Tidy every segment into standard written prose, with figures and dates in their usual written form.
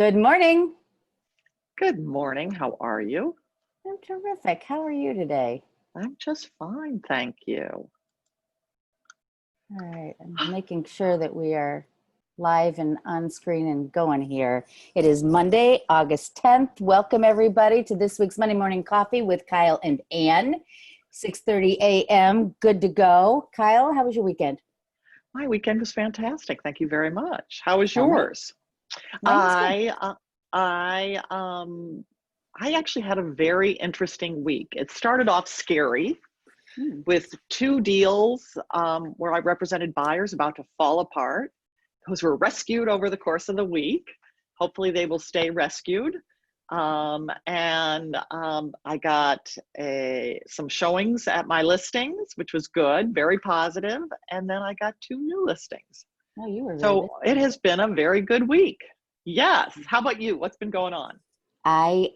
Good morning. Good morning. How are you? I'm terrific. How are you today? I'm just fine, thank you. All right, I'm making sure that we are live and on screen and going here. It is Monday, August 10th. Welcome everybody to this week's Monday Morning Coffee with Kyle and Ann. 6:30 a.m. Good to go. Kyle, how was your weekend? My weekend was fantastic. Thank you very much. How was Tell me. yours? Mine was good. I uh, I um I actually had a very interesting week. It started off scary Hmm. with two deals where I represented buyers about to fall apart. Those were rescued over the course of the week. Hopefully they will stay rescued. I got some showings at my listings, which was good, very positive. And then I got two new listings. Oh, you were very So it busy. has been a very good week. Yes. How about you? What's been going on? I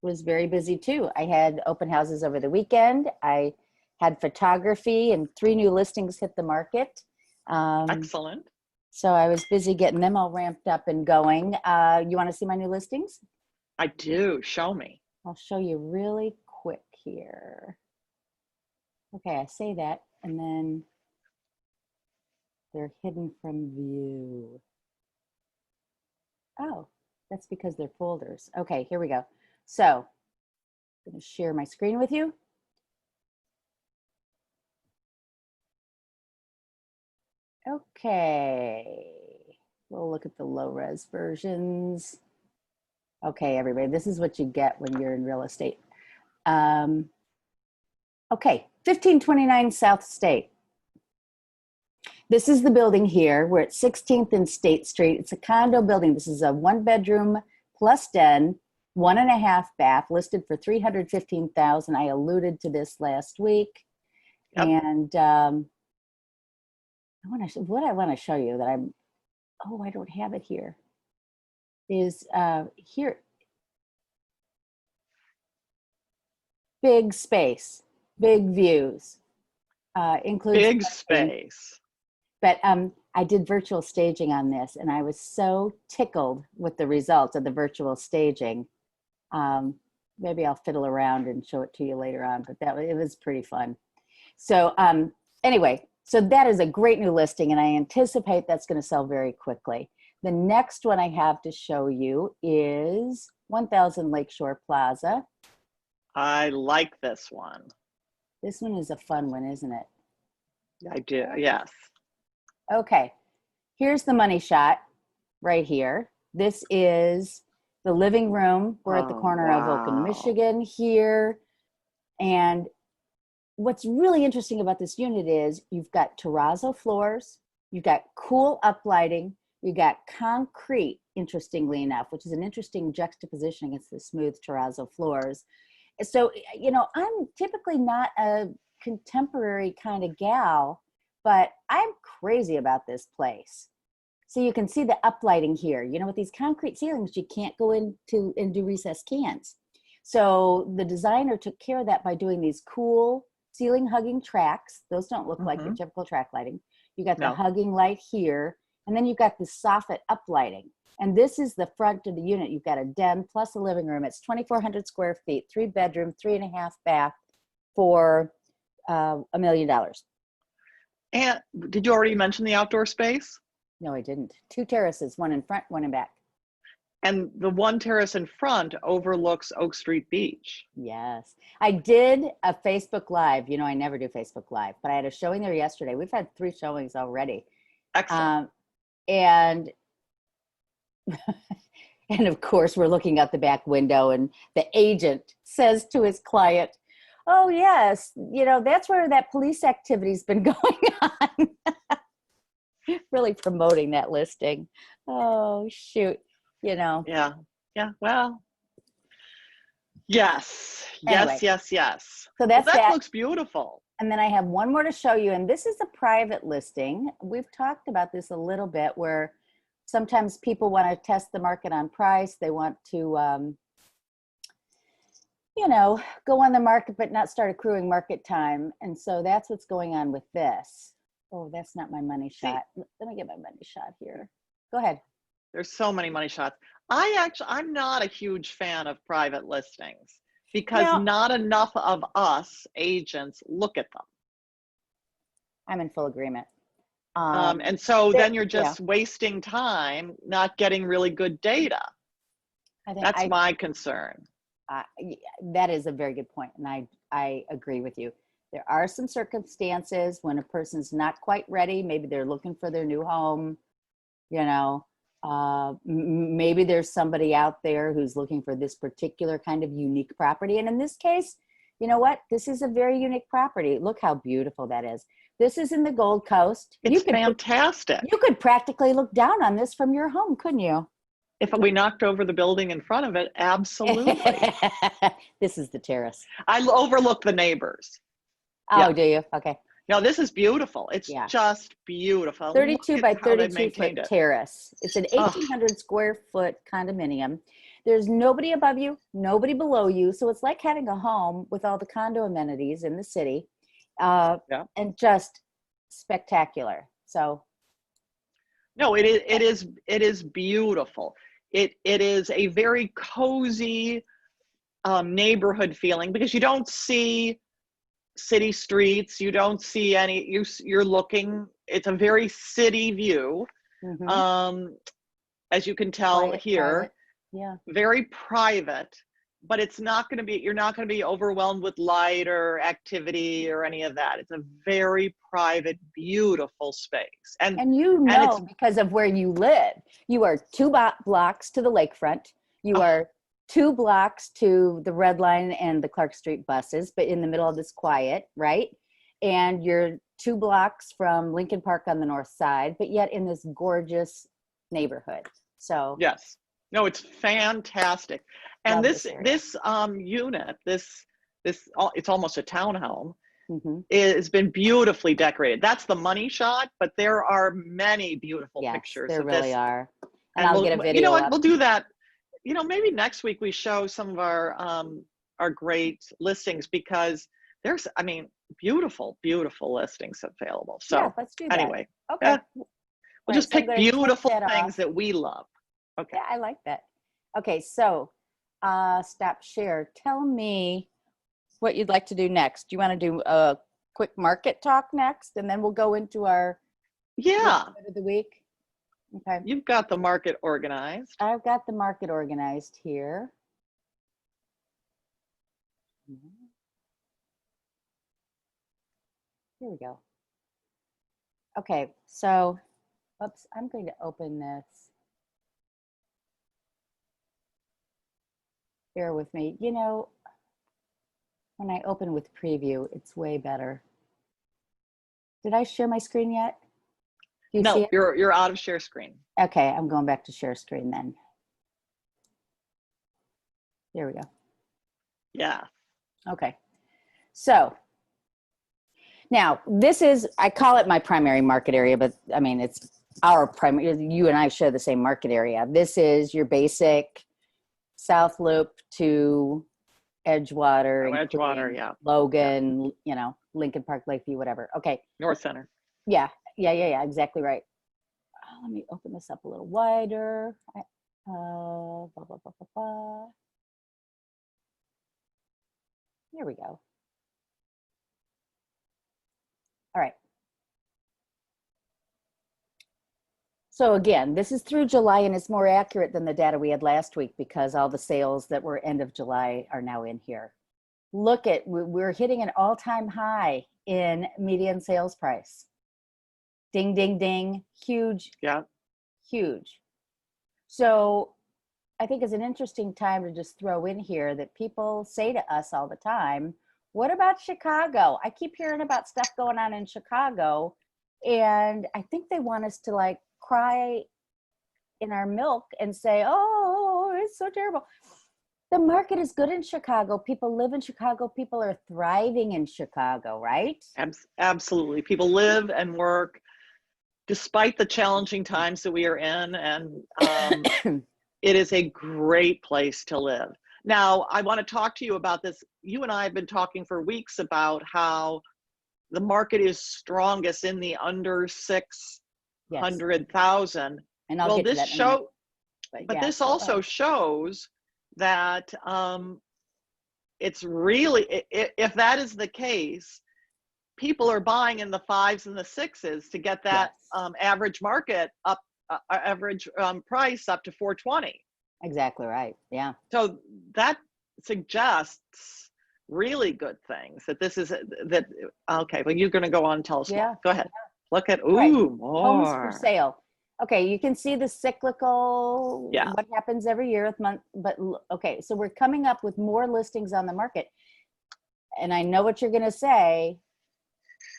was very busy too. I had open houses over the weekend. I had photography and three new listings hit the market. Um, Excellent. so I was busy getting them all ramped up and going. You want to see my new listings? I do. Show me. I'll show you really quick here. Okay, I say that and then they're hidden from view. Oh, that's because they're folders. Okay, here we go. So I'm going to share my screen with you. Okay, we'll look at the low res versions. Okay, everybody, this is what you get when you're in real estate. Okay, 1529 South State. This is the building here. We're at 16th and State Street. It's a condo building. This is a one bedroom plus den, 1.5 bath, listed for $315,000. I alluded to this last week. Yep. And what I want to show you that I don't have it here, is here. Big space, big views, includes Big parking. space. But I did virtual staging on this, and I was so tickled with the results of the virtual staging. Maybe I'll fiddle around and show it to you later on, but it was pretty fun. So anyway, so that is a great new listing, and I anticipate that's going to sell very quickly. The next one I have to show you is 1000 Lakeshore Plaza. I like this one. This one is a fun one, isn't it? I do. Yes. Okay, here's the money shot right here. This is the living room. We're at the Oh, corner of Oak and wow. Michigan here. And what's really interesting about this unit is you've got terrazzo floors, you've got cool uplighting, you got concrete, interestingly enough, which is an interesting juxtaposition against the smooth terrazzo floors. So, I'm typically not a contemporary kind of gal, but I'm crazy about this place. So you can see the uplighting here. With these concrete ceilings, you can't go into and do recessed cans. So the designer took care of that by doing these cool ceiling hugging tracks. Those don't look like your Mm-hmm. typical track lighting. You got the No. hugging light here, and then you've got the soffit uplighting. And this is the front of the unit. You've got a den plus a living room. It's 2,400 square feet, 3 bedroom, 3.5 bath for $1 million. And did you already mention the outdoor space? No, I didn't. Two terraces, one in front, one in back. And the one terrace in front overlooks Oak Street Beach. Yes. I did a Facebook Live. I never do Facebook Live, but I had a showing there yesterday. We've had 3 showings already. Excellent. Um, and and of course, we're looking out the back window, and the agent says to his client, "Oh, yes, that's where that police activity's been going on." Really promoting that listing. Oh, shoot. Yeah. Yeah. Well, yes. Yes, Anyway, yes, yes. so Well, that's that that. looks beautiful. And then I have one more to show you, and this is a private listing. We've talked about this a little bit, where sometimes people want to test the market on price. They want to, go on the market but not start accruing market time. And so that's what's going on with this. Oh, that's not my money See, shot. Let me get my money shot here. Go ahead. There's so many money shots. I'm not a huge fan of private listings because No, not enough of us agents look at them. I'm in full agreement. And so then you're Yeah, just wasting time, not getting really good data. I think That's my concern. yeah, that is a very good point, and I agree with you. There are some circumstances when a person's not quite ready. Maybe they're looking for their new home. You know, maybe there's somebody out there who's looking for this particular kind of unique property. And in this case, you know what? This is a very unique property. Look how beautiful that is. This is in the Gold Coast. It's fantastic. You could practically look down on this from your home, couldn't you? If we knocked over the building in front of it, absolutely. This is the terrace. I overlook the neighbors. Oh, Yeah. do you? Okay. No, this is beautiful. It's Yeah. just beautiful. 32 by Look at how they've 32 foot maintained it. terrace. It's an 1,800 square foot condominium. There's nobody above you, nobody below you. So it's like having a home with all the condo amenities in the city, Yeah. and just spectacular. So No, it is beautiful. It is a very cozy neighborhood feeling because you don't see city streets. You don't see any. You're looking. It's a very city view, mhm. as you can tell Quiet, here. private. Yeah. Very private, but it's not going to be. You're not going to be overwhelmed with light or activity or any of that. It's a very private, beautiful space, and you it's know, because of where you live, you are two blocks to the lakefront. You are 2 blocks to the Red Line and the Clark Street buses, but in the middle of this quiet, right? And you're 2 blocks from Lincoln Park on the north side, but yet in this gorgeous neighborhood. So yes, no, it's fantastic. And love this this area. this unit, it's almost a townhome. Mm-hmm. It's been beautifully decorated. That's the money shot, but there are many beautiful Yes, pictures there of really this. are. And And I'll get a you know video what, up. we'll do that. Maybe next week we show some of our great listings because there's, I mean, beautiful, beautiful listings available. So Yeah, let's do that. anyway, Okay. yeah, we'll Right, just so I'm pick gonna take beautiful that things off. that we love. Okay. Yeah, I like that. Okay, so stop share. Tell me what you'd like to do next. Do you want to do a quick market talk next, and then we'll go into our Yeah, neighborhood of the week? Okay, you've got the market organized. I've got the market organized here. Here we go. Okay, so, oops, I'm going to open this. Bear with me. You know, when I open with preview, it's way better. Did I share my screen yet? Do you see No, it? you're out of share screen. Okay, I'm going back to share screen then. There we go. Yeah. Okay. So now this is, I call it my primary market area, but I mean, it's our primary, you and I share the same market area. This is your basic South Loop to Edgewater, Edgewater, yeah. Logan, you know, Lincoln Park, Lakeview, whatever. Okay. North Center. Yeah, exactly right. Let me open this up a little wider. Blah, blah, blah, blah, blah. Here we go. All right. So again, this is through July and it's more accurate than the data we had last week because all the sales that were end of July are now in here. Look at, we're hitting an all-time high in median sales price. Ding, ding, ding, huge. Yeah. Huge. So I think it's an interesting time to just throw in here that people say to us all the time, what about Chicago? I keep hearing about stuff going on in Chicago, and I think they want us to like cry in our milk and say, oh, it's so terrible. The market is good in Chicago. People live in Chicago. People are thriving in Chicago, right? Absolutely. People live and work despite the challenging times that we are in, and it is a great place to live. Now, I want to talk to you about this. You and I have been talking for weeks about how the market is strongest in the under 600,000. And I'll get to that in a minute. But yeah, this so, also shows that it's really, if that is the case, people are buying in the 5s and the 6s to get that yes, average market up, average price up to 420. exactly right. Yeah. So that suggests really good things, that this is, that, okay, well, you're going to go on and tell us more. Yeah. Go ahead. Look at, All right. ooh, Homes for more. sale. Okay, you can see the cyclical, Yeah. what happens every year with month, but okay, so we're coming up with more listings on the market. And I know what you're going to say.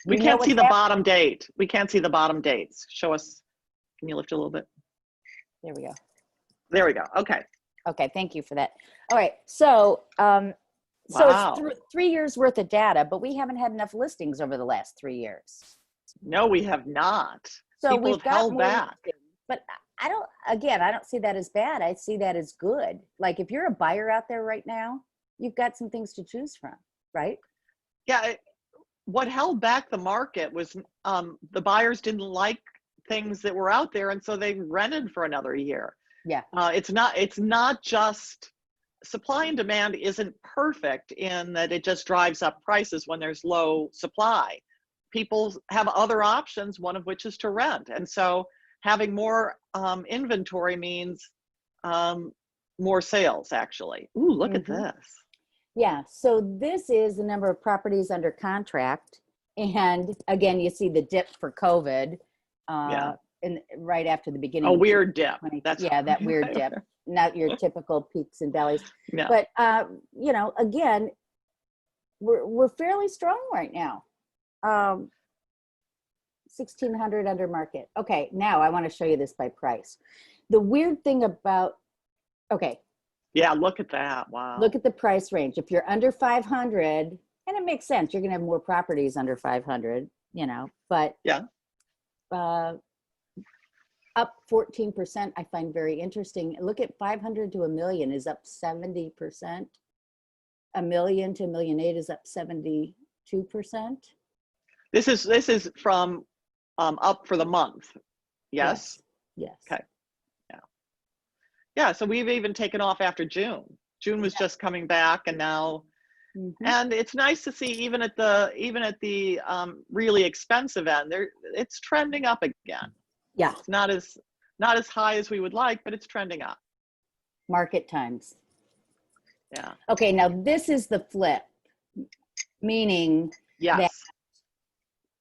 We You know can't see what's the happening. bottom date. We can't see the bottom dates. Show us. Can you lift it a little bit? There we go. There we go. Okay. Okay, thank you for that. All right, so so it's Wow. 3 years worth of data, but we haven't had enough listings over the last 3 years. No, we have not. So People we've have got held more back. listings, but I don't. Again, I don't see that as bad. I see that as good. Like if you're a buyer out there right now, you've got some things to choose from, right? Yeah. What held back the market was the buyers didn't like things that were out there, and so they rented for another year. Yeah. It's not just, supply and demand isn't perfect in that it just drives up prices when there's low supply. People have other options, one of which is to rent. And so having more inventory means more sales, actually. Ooh, look at Mhm. this. Yeah. So this is the number of properties under contract, and again, you see the dip for COVID, Yeah. and right after the beginning. A of weird dip. 2020. That's Yeah, that weird dip. Not your typical peaks and valleys, Yeah. but you know, again, we're fairly strong right now. 1,600 under market. Okay, now I want to show you this by price. The weird thing about, okay, Yeah, look at that. Wow. look at the price range. If you're under 500, and it makes sense, you're going to have more properties under 500, you know, but Yeah. Up 14%, I find very interesting. Look at 500 to a million is up 70%. A million to a million eight is up 72%. This is from up for the month. Yes. Yes. Okay. Yeah. Yeah. So we've even taken off after June. June was just coming back, and now, and it's nice to see even at the really expensive end, it's trending up again. Yeah. It's not as high as we would like, but it's trending up. Market times. Yeah. Okay, now this is the flip, meaning that Yes.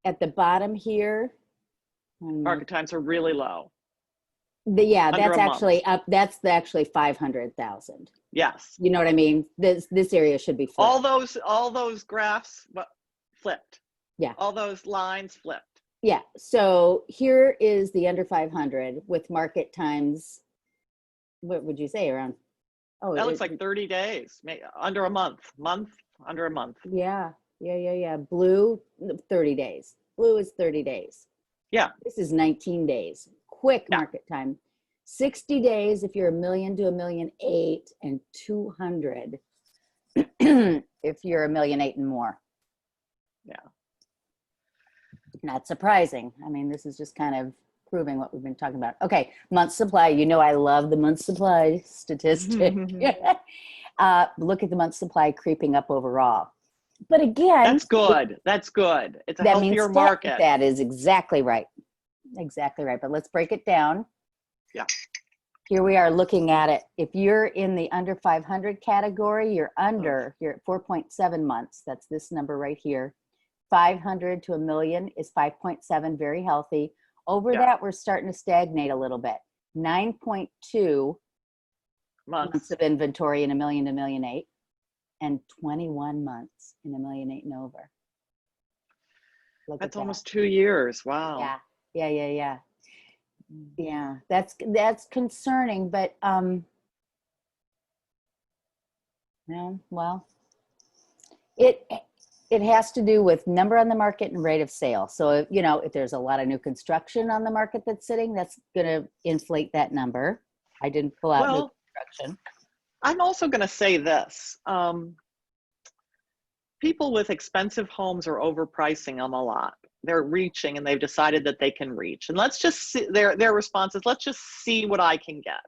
at the bottom here, Market times are really low. yeah, Under that's a month. actually up. That's actually 500,000. Yes. You know what I mean? This area should be flipped. All those graphs flipped. Yeah. All those lines flipped. Yeah. So here is the under 500 with market times. What would you say around? Oh, That looks like 30 days, under a month, under a month. Yeah. Blue, 30 days. Blue is 30 days. Yeah. This is 19 days. Quick market time. 60 days if you're $1 million to $1.8 million, and 200 if you're $1.8 million and more. Yeah. Not surprising. I mean, this is just kind of proving what we've been talking about. Okay, month supply. You know, I love the month supply statistic. Look at the month supply creeping up overall. But again, that's good. That's good. It's a healthier market. That is exactly right. Exactly right. But let's break it down. Yeah. Here we are looking at it. If you're in the under 500 category, you're at 4.7 months. That's this number right here. 500 to $1 million is 5.7, very healthy. Over that, we're starting to stagnate a little bit. 9.2 months of inventory in $1 million to $1.8 million, and 21 months in $1.8 million and over. That's almost 2 years. Wow. Yeah. Yeah, that's concerning, but well, it has to do with number on the market and rate of sale. So, you know, if there's a lot of new construction on the market that's sitting, that's going to inflate that number. I didn't pull out new construction. I'm also going to say this. People with expensive homes are overpricing them a lot. They're reaching, and they've decided that they can reach. And let's just see their responses. Let's just see what I can get.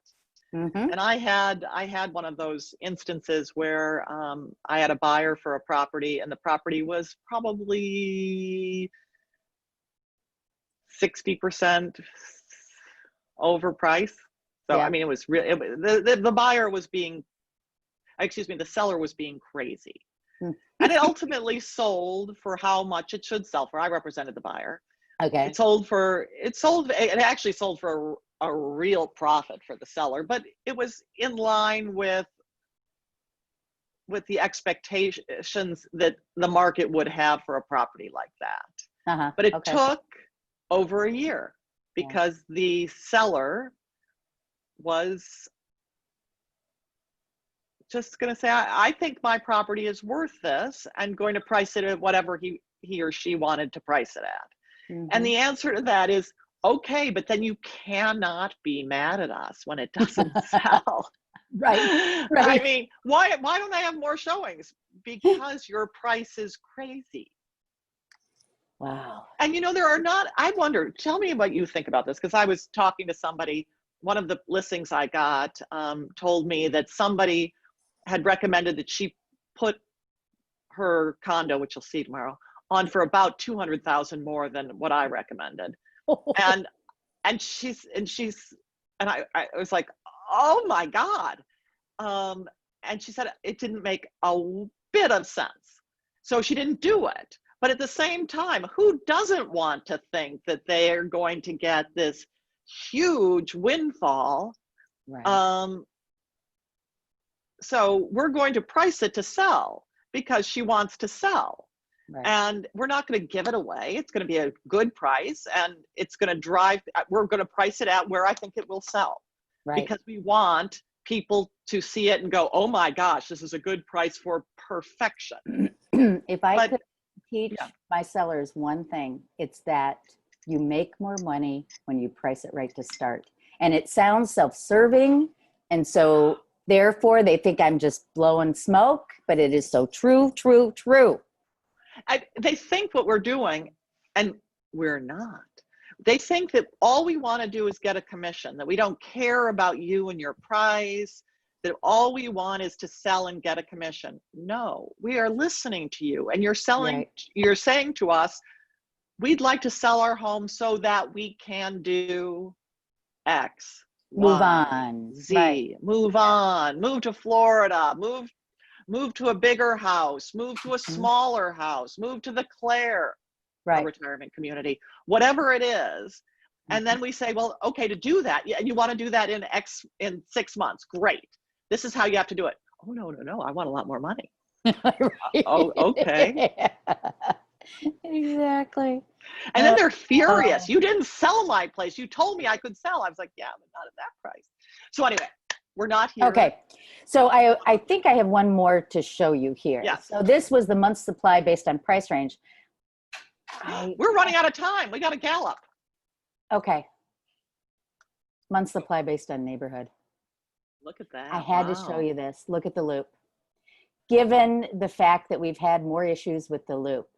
Mm-hmm. And I had one of those instances where I had a buyer for a property, and the property was probably 60% overpriced. So Yeah. I mean, it was really the buyer was being, excuse me, the seller was being crazy, and it ultimately sold for how much it should sell for. I represented the buyer. Okay. It actually sold for a real profit for the seller, but it was in line with the expectations that the market would have for a property like that. Uh-huh. But it Okay. took over a year Yeah. because the seller was just going to say, I think my property is worth this, and going to price it at whatever he or she wanted to price it at. And Mm-hmm. the answer to that is, okay, but then you cannot be mad at us when it doesn't sell. Right. I Right. mean, why don't I have more showings? Because your price is crazy. Wow. And there are not, I wonder, tell me what you think about this, because I was talking to somebody, one of the listings I got told me that somebody had recommended that she put her condo, which you'll see tomorrow, on for about 200,000 more than what I recommended. And I was like, oh my God. And she said it didn't make a bit of sense. So she didn't do it. But at the same time, who doesn't want to think that they are going to get this huge windfall? Right. So we're going to price it to sell because she wants to sell. Right. And we're not going to give it away. It's going to be a good price, and it's going to we're going to price it at where I think it will sell. Right. Because we want people to see it and go, oh my gosh, this is a good price for perfection. If I could teach Yeah. my sellers one thing, it's that you make more money when you price it right to start. And it sounds self-serving, and so therefore they think I'm just blowing smoke, but it is so true, true, true. They think what we're doing, and we're not. They think that all we want to do is get a commission, that we don't care about you and your price, that all we want is to sell and get a commission. No, we are listening to you, and you're Right. saying to us, we'd like to sell our home so that we can do X, Move Y, on. Z, Right. move on, move to Florida, move to a bigger house, move to a Mhm. smaller house, move to the Claire, a Right. retirement community, whatever it is. And Mhm. then we say, well, okay, to do that, yeah, you want to do that in 6 months. Great. This is how you have to do it. Oh, no. I want a lot more money. Oh, okay. Exactly. And then they're Uh, furious. You didn't sell my place. You told me I could sell. I was like, yeah, but not at that price. So anyway, we're not here. Okay, so I think I have one more to show you here. Yes. So this was the month's supply based on price range. We're running out of time. We got to gallop. Okay, month's supply based on neighborhood. Look at that. I had to show Wow. you this. Look at the loop. Given the fact that we've had more issues with the loop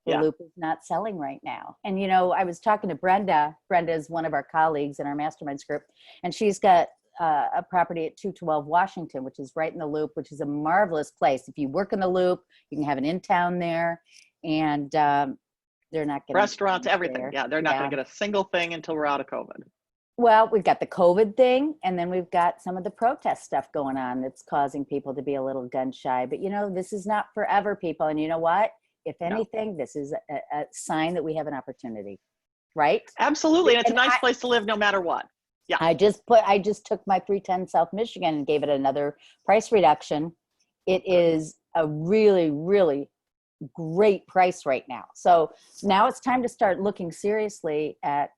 Yeah. is not selling right now. And I was talking to Brenda. Brenda is one of our colleagues in our masterminds group, and she's got a property at 212 Washington, which is right in the loop, which is a marvelous place. If you work in the loop, you can have an in-town there, and they're not getting Restaurants, everything. there. Yeah, they're not going to get a single thing until we're out of COVID. Well, we've got the COVID thing, and then we've got some of the protest stuff going on that's causing people to be a little gun shy. But this is not forever, people. And you know what? If anything, this is a sign that we have an opportunity, right? Absolutely. And it's a And nice place to live no matter what. Yeah. I just took my 310 South Michigan and gave it another price reduction. It is a really, really great price right now. So now it's time to start looking seriously at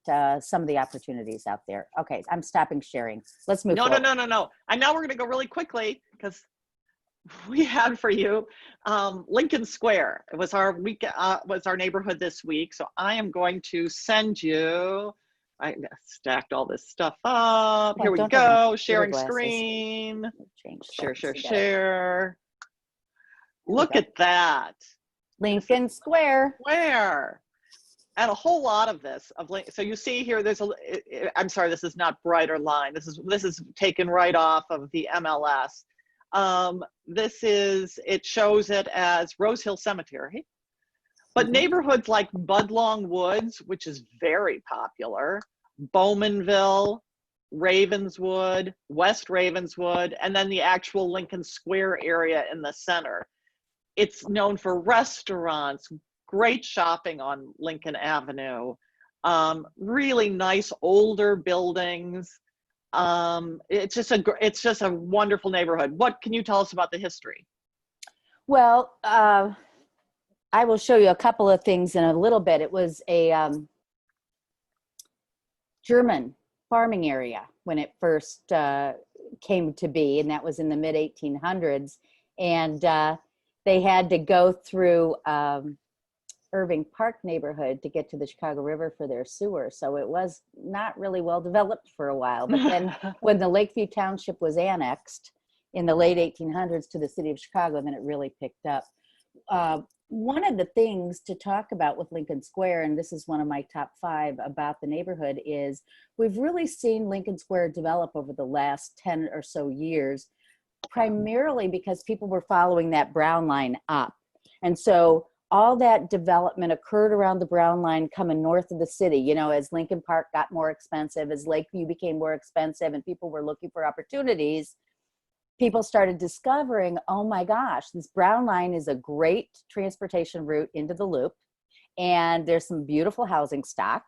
some of the opportunities out there. Okay, I'm stopping sharing. Let's move forward. No. And now we're going to go really quickly because we had for you Lincoln Square. It was our neighborhood this week. So I am going to send you. I stacked all this stuff up. Here we Don't have my go. computer Sharing glasses. screen. Change Share. slides. Share. There we Look go. at that. Lincoln Square. Where? and a whole lot of this so you see here there's I'm sorry, this is not Brighter Line, this is taken right off of the MLS. It shows it as Rose Hill Cemetery, but neighborhoods like Budlong Woods, which is very popular, Bowmanville, Ravenswood, West Ravenswood, and then the actual Lincoln Square area in the center. It's known for restaurants, great shopping on Lincoln Avenue, really nice older buildings. It's just a wonderful neighborhood. What can you tell us about the history? Well, I will show you a couple of things in a little bit. It was a German farming area when it first came to be, and that was in the mid 1800s. And they had to go through Irving Park neighborhood to get to the Chicago River for their sewer. So it was not really well developed for a while. But then when the Lakeview Township was annexed in the late 1800s to the city of Chicago, then it really picked up. One of the things to talk about with Lincoln Square, and this is one of my top 5 about the neighborhood, is we've really seen Lincoln Square develop over the last 10 or so years, primarily because people were following that Brown line up. And so all that development occurred around the Brown line coming north of the city, you know, as Lincoln Park got more expensive, as Lakeview became more expensive and people were looking for opportunities, people started discovering, oh my gosh, this Brown line is a great transportation route into the Loop. And there's some beautiful housing stock.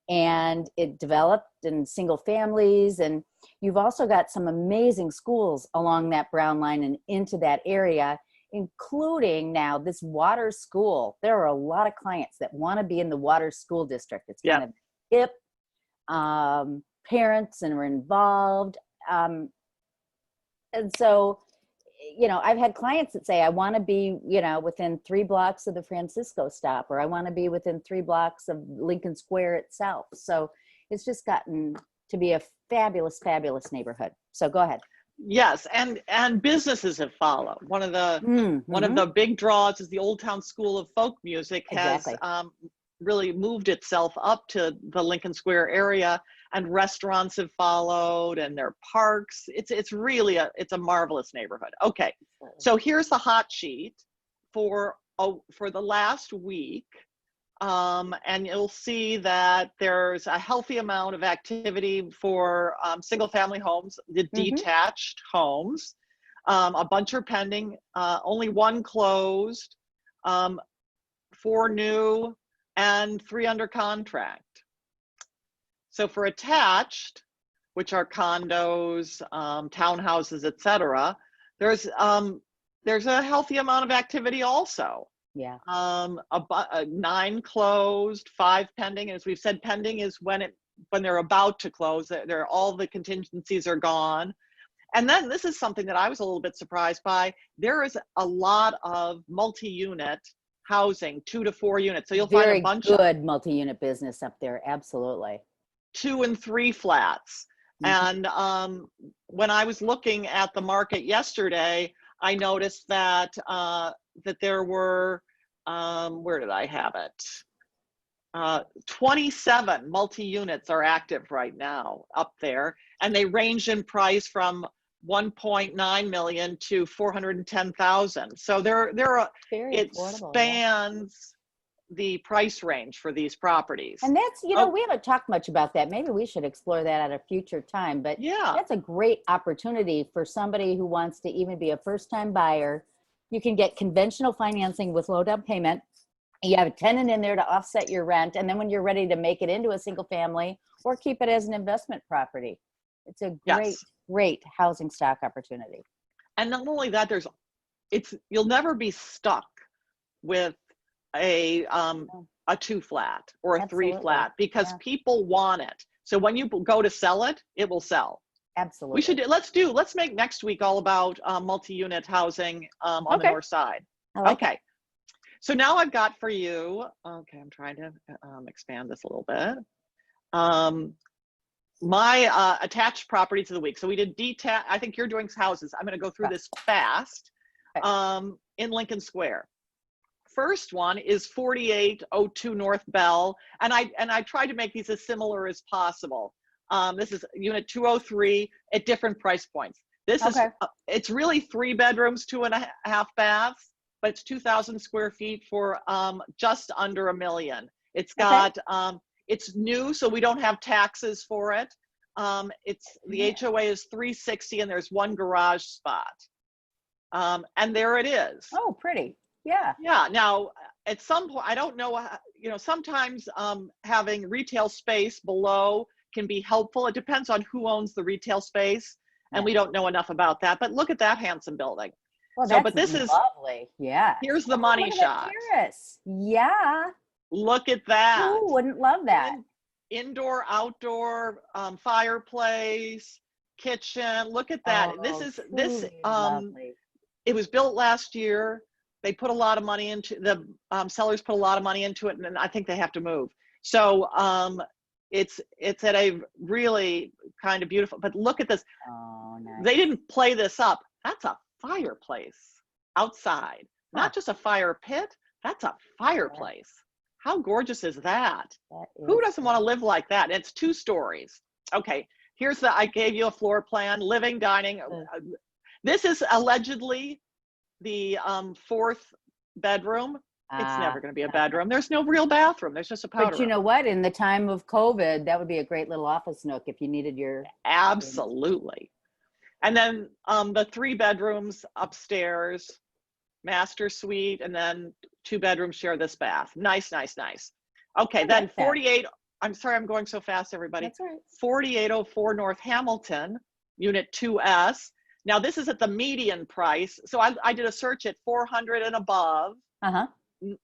And it developed in single families. And you've also got some amazing schools along that Brown line and into that area, including now this Waters School. There are a lot of clients that want to be in the Waters School District. It's kind of hip. Parents and are involved. And so, you know, I've had clients that say, I want to be, you know, within 3 blocks of the Francisco stop, or I want to be within 3 blocks of Lincoln Square itself. So it's just gotten to be a fabulous, fabulous neighborhood. So go ahead. Yes, and businesses have followed. One of the big draws is the Old Town School of Folk Music has really moved itself up to the Lincoln Square area, and restaurants have followed, and there are parks. It's really a marvelous neighborhood. Okay, so here's the hot sheet for the last week, and you'll see that there's a healthy amount of activity for single-family homes, the detached homes. A bunch are pending. Only 1 closed, 4 new, and 3 under contract. So for attached, which are condos, townhouses, etc., there's a healthy amount of activity also. Yeah. 9 closed, 5 pending. As we've said, pending is when they're about to close. All the contingencies are gone. And then this is something that I was a little bit surprised by. There is a lot of multi-unit housing, 2 to 4 units. So you'll find a bunch of good multi-unit business up there. Absolutely. 2 and 3 flats. And when I was looking at the market yesterday, I noticed that that there were, where did I have it? 27 multi-units are active right now up there, and they range in price from 1.9 million to 410,000. So it spans the price range for these properties. And that's, you know, we haven't talked much about that. Maybe we should explore that at a future time, but yeah, that's a great opportunity for somebody who wants to even be a first-time buyer. You can get conventional financing with low down payment. You have a tenant in there to offset your rent. And then when you're ready to make it into a single family or keep it as an investment property, it's a great, great housing stock opportunity. And not only that, you'll never be stuck with a 2 flat or a 3 flat, because people want it. So when you go to sell it, it will sell. Absolutely. Let's make next week all about multi-unit housing on the north side. Okay. So now I've got for you, I'm trying to expand this a little bit. My attached properties of the week. So we did detached. I think you're doing houses. I'm going to go through this fast. In Lincoln Square. first one is 4802 North Bell, and I tried to make these as similar as possible. This is unit 203 at different price points. This is, Okay. it's really 3 bedrooms, 2.5 baths, but it's 2,000 square feet for just under $1 million. It's got, it's new, so we don't have taxes for it. It's, the HOA is 360 and there's 1 garage spot. And there it is. Oh, pretty. Yeah. Yeah. Now, at some point, I don't know, you know, sometimes having retail space below can be helpful. It depends on who owns the retail space, and we don't know enough about that. But look at that handsome building. Well, So, that's but this is lovely. Yeah. here's the Oh, money look at that shot. terrace. Yeah. Look at that. Who wouldn't love that? Indoor, outdoor, fireplace, kitchen. Look at that. Oh, This is truly lovely. it was built last year. They put a lot of money into the sellers put a lot of money into it, and I think they have to move. So it's at a really kind of beautiful. But look at this. Oh, nice. They didn't play this up. That's a fireplace outside, not just a fire pit. That's a fireplace. How gorgeous is that? Who doesn't want to live like that? And it's 2 stories. Okay, here's the. I gave you a floor plan. Living, dining. This is allegedly the 4th bedroom. It's never going to be a bedroom. There's no real bathroom. There's just a powder But you room. know what? In the time of COVID, that would be a great little office nook if you needed your. Absolutely. And then the 3 bedrooms upstairs, master suite, and then 2 bedrooms share this bath. Nice, nice, nice. Okay, then 48. I'm sorry, I'm going so fast, everybody. That's all right. 4804 North Hamilton, unit 2S. Now this is at the median price. So I did a search at 400 and above. Uh-huh.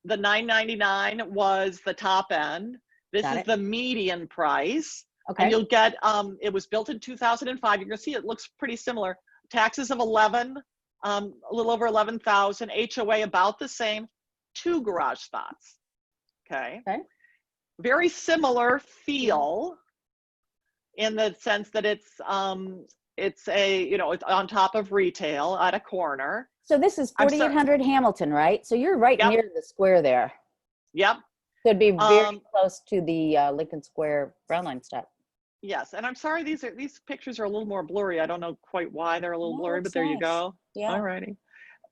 The 999 was the top end. This is the median price. Okay. And you'll get, it was built in 2005. You're gonna see it looks pretty similar. Taxes of 11, a little over 11,000. HOA about the same. 2 garage spots. Okay. Okay. Very similar feel in the sense that it's a, you know, it's on top of retail at a corner. So this is 4800 Hamilton, right? So you're right near the square there. Yep. So it'd be very close to the Lincoln Square Brown Line stop. Yes, and I'm sorry these pictures are a little more blurry. I don't know quite why they're a little blurry, but there you go. Yeah. All righty.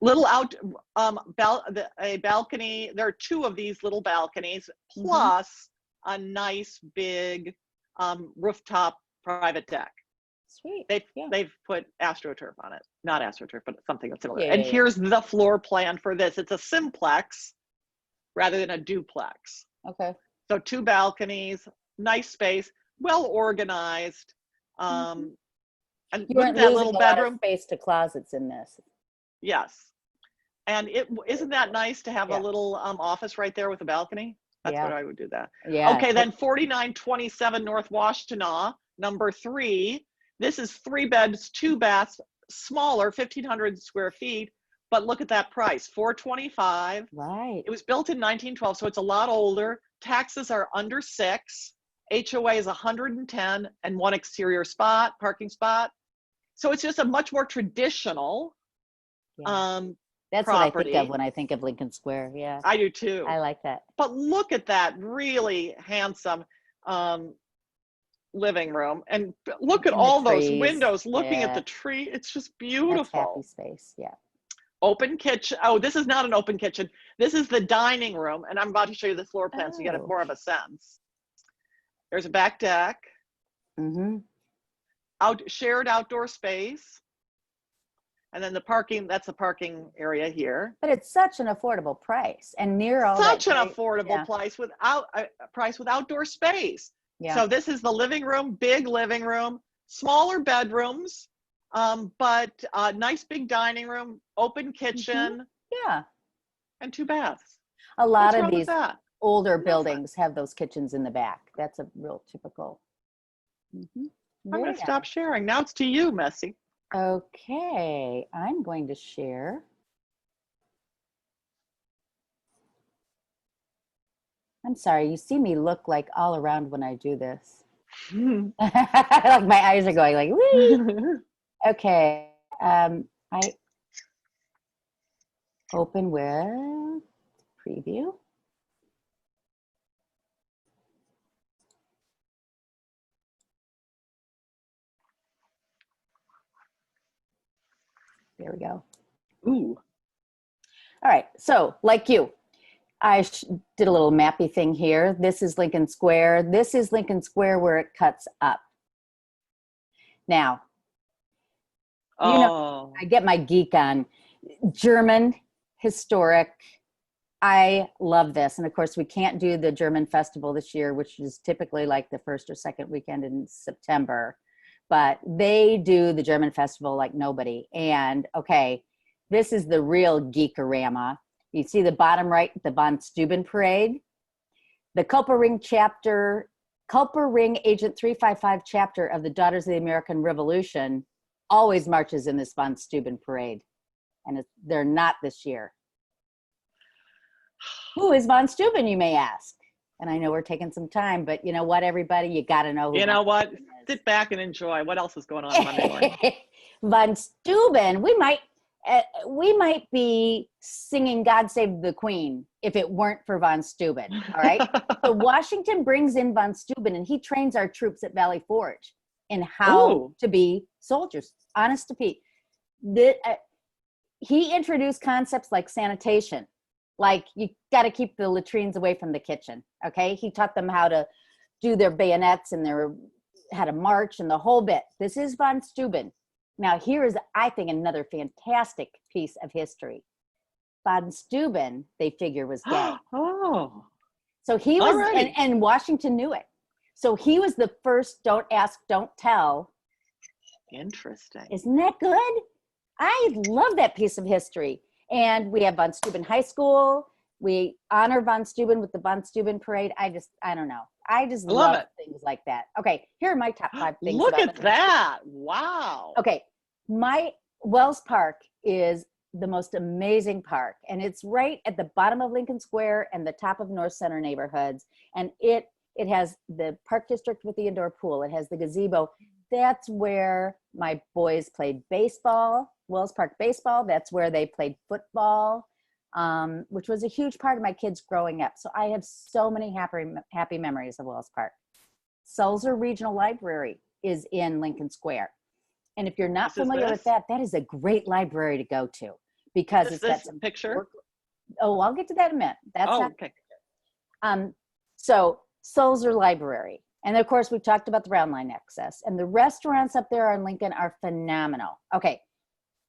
Little out a balcony. There are 2 of these little balconies plus a nice big rooftop private deck. Sweet. They've put AstroTurf on it. Not AstroTurf, but something similar. And here's the floor plan for this. It's a simplex rather than a duplex. Okay. So 2 balconies, nice space, well organized. And You look at weren't that losing little a lot of bedroom. space to closets in this. Yes. And isn't that nice to have a little office right there with a balcony? That's what I would do that. Yeah. Okay, then 4927 North Washtenaw, number 3. This is 3 beds, 2 baths, smaller, 1,500 square feet. But look at that price, $425. Right. It was built in 1912, so it's a lot older. Taxes are under 6. HOA is 110 and 1 exterior spot, parking spot. So it's just a much more traditional That's property. what I think of when I think of Lincoln Square. Yeah. I do too. I like that. But look at that really handsome living room. And look at all those windows looking at the tree. It's just beautiful. That's happy space. Yeah. Open kitchen. Oh, this is not an open kitchen. This is the dining room. And I'm about to show you the floor plan so you get more of a sense. There's a back deck. Shared outdoor space. And then the parking, that's the parking area here. But it's such an affordable price and near all such an affordable price with outdoor space. Yeah. So this is the living room, big living room, smaller bedrooms, but nice big dining room, open kitchen. Yeah. And 2 baths. A lot of these older buildings have those kitchens in the back. That's a real typical. I'm going to stop sharing. Now it's to you, Messy. Okay, I'm going to share. I'm sorry, you see me look like all around when I do this. Like my eyes are going like, wee. Okay, I open with preview. There we go. Ooh. All right, so like you, I did a little mappy thing here. This is Lincoln Square. This is Lincoln Square where it cuts up. Now, you know, Oh. I get my geek on. German, historic. I love this. And of course, we can't do the German festival this year, which is typically like the first or second weekend in September. But they do the German festival like nobody. And okay, this is the real geekorama. You see the bottom right, the Von Steuben Parade. The Kupferring chapter, Kupferring Agent 355 chapter of the Daughters of the American Revolution always marches in this Von Steuben Parade. And they're not this year. Who is Von Steuben, you may ask? And I know we're taking some time, but you know what, everybody? You got to know who You know Von what? Steuben is. Sit back and enjoy. What else is going on Monday morning? Von Steuben, we might be singing God Save the Queen if it weren't for Von Steuben, all right? So Washington brings in Von Steuben and he trains our troops at Valley Forge in how Ooh. to be soldiers, honest to Pete. He introduced concepts like sanitation, like you got to keep the latrines away from the kitchen, okay? He taught them how to do their bayonets and how to march and the whole bit. This is Von Steuben. Now, here is, I think, another fantastic piece of history. Von Steuben, they figure, was gay. Oh. So he was, Alrighty. and Washington knew it. So he was the first don't ask, don't tell. Interesting. Isn't that good? I love that piece of history. And we have Von Steuben High School. We honor Von Steuben with the Von Steuben Parade. I don't know. I just love love it. things like that. Okay, here are my top 5 things. Look about at that. Wow. Okay, my Wells Park is the most amazing park, and it's right at the bottom of Lincoln Square and the top of North Center neighborhoods. And it has the park district with the indoor pool. It has the gazebo. That's where my boys played baseball, Wells Park baseball. That's where they played football, which was a huge part of my kids growing up. So I have so many happy memories of Wells Park. Sulzer Regional Library is in Lincoln Square. And if you're not familiar with that, that is a great library to go to because it's got some picture. Oh, I'll get to that in a minute. That's not okay. So Sulzer Library. And of course, we've talked about the Brown Line access. And the restaurants up there in Lincoln are phenomenal. Okay,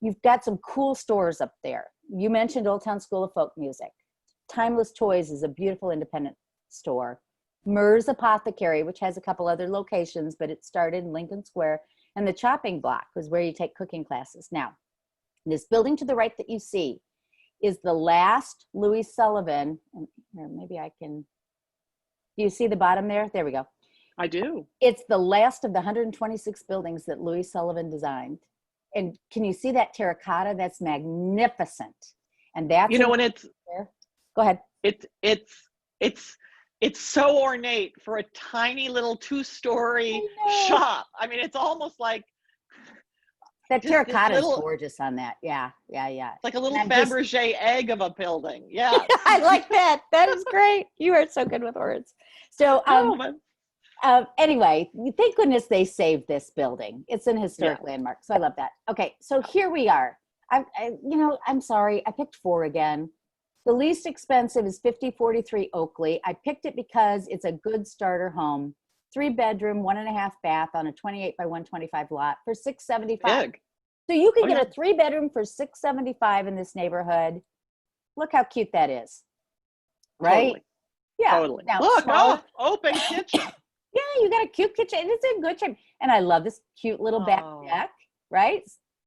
you've got some cool stores up there. You mentioned Old Town School of Folk Music. Timeless Toys is a beautiful independent store. Murs Apothecary, which has a couple other locations, but it started in Lincoln Square. And the Chopping Block was where you take cooking classes. Now, this building to the right that you see is the last Louis Sullivan. Or maybe I can, do you see the bottom there? There we go. I do. It's the last of the 126 buildings that Louis Sullivan designed. And can you see that terracotta? That's magnificent. And that's, you know, when it's, go ahead. It's so ornate for a tiny little 2-story shop. I mean, it's almost like that terracotta is gorgeous on that. Yeah. It's like a little Fabergé egg of a building. Yeah. I like that. That is great. You are so good with words. So anyway, thank goodness they saved this building. It's an historic landmark. So I love that. Okay. So here we are. I'm sorry. I picked 4 again. The least expensive is 5043 Oakley. I picked it because it's a good starter home. 3-bedroom, 1.5 bath on a 28 by 125 lot for $675. Big. So you can get a 3-bedroom for $675 in this neighborhood. Look how cute that is. Right? Totally. Yeah. Totally. Now, look, open kitchen. Yeah, you got a cute kitchen. And it's in good shape. And I love this cute little back deck, right?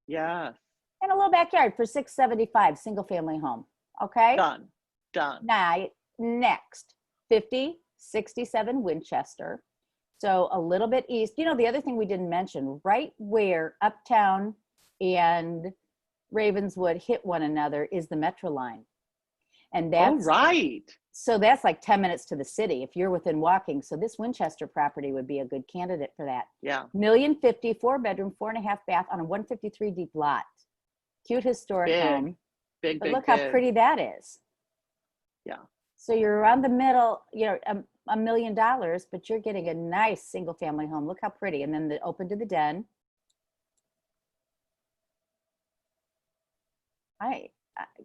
Yes. And a little backyard for $675, single family home. Okay? Done. Now, next, 5067 Winchester. So a little bit east. You know, the other thing we didn't mention, right where Uptown and Ravenswood hit one another is the Metro line. And that's right. So that's like 10 minutes to the city if you're within walking. So this Winchester property would be a good candidate for that. Yeah. $1,050,000, 4-bedroom, 4.5 bath on a 153 deep lot. Cute historic home. Big, but look how pretty that is. So you're around the middle, $1 million, but you're getting a nice single family home. Look how pretty. And then the open to the den.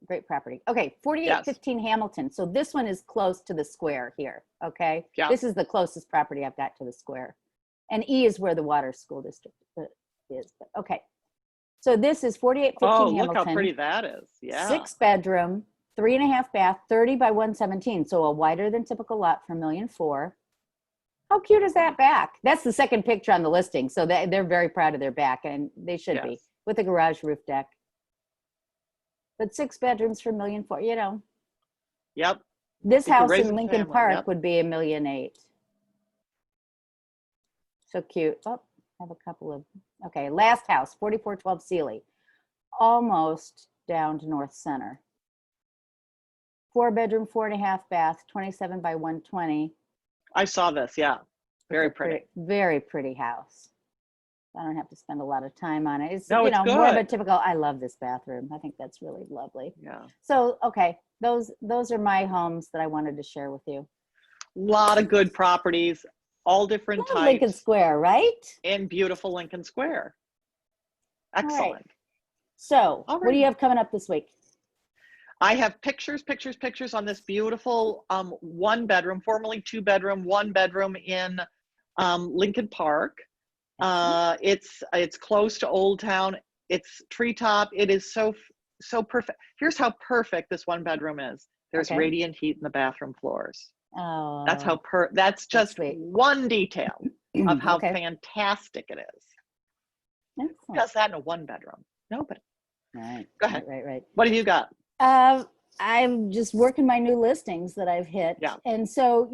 Great property. Okay, 4815 Hamilton. So this one is close to the square here, okay? Yeah. This is the closest property I've got to the square. And E is where the water school district is. But okay. So this is 4815 Hamilton. Look how pretty that is. Yeah. 6-bedroom, 3.5 bath, 30 by 117. So a wider than typical lot for $1.4 million. How cute is that back? That's the second picture on the listing. So they're very proud of their back, and they should be, with a garage roof deck. But 6 bedrooms for $1.4 million, Yep. This You could house raise in a Lincoln family, Park yep. would be $1.8 million. So cute. Oh, I have a couple of, okay, last house, 4412 Sealy. Almost down to North Center. 4-bedroom, 4.5 bath, 27 by 120. I saw this. Yeah. Very pretty. Very pretty house. I don't have to spend a lot of time on it. It's, No, it's more of a good. typical, I love this bathroom. I think that's really lovely. Yeah. So, okay, those are my homes that I wanted to share with you. Lot of good properties, all different Love types. Lincoln Square, right? In beautiful Lincoln Square. All right. Excellent. So, All what do you right. have coming up this week? I have pictures on this beautiful 1-bedroom, formerly 2-bedroom, 1-bedroom in Lincoln Park. It's close to Old Town. It's treetop. It is so perfect. Here's how perfect this 1-bedroom is. There's radiant heat in the bathroom floors. Oh, that's just sweet. one detail of how fantastic it is. Excellent. Who does that in a 1-bedroom? Nobody. Right. Go ahead. Right. What have you got? I'm just working my new listings that I've hit. Yeah. And so,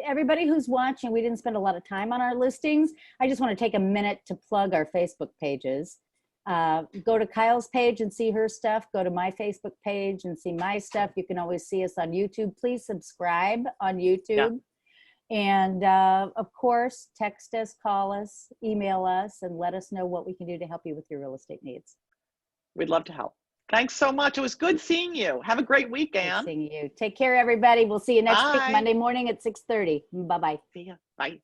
everybody who's watching, we didn't spend a lot of time on our listings. I just want to take a minute to plug our Facebook pages. Go to Kyle's page and see her stuff. Go to my Facebook page and see my stuff. You can always see us on YouTube. Please subscribe on YouTube. Yeah. And of course, text us, call us, email us, and let us know what we can do to help you with your real estate needs. We'd love to help. Thanks so much. It was good seeing you. Have a great week, Ann. Good seeing you. Take care, everybody. We'll see you next week, Monday morning at 6:30. Bye-bye. See ya. Bye.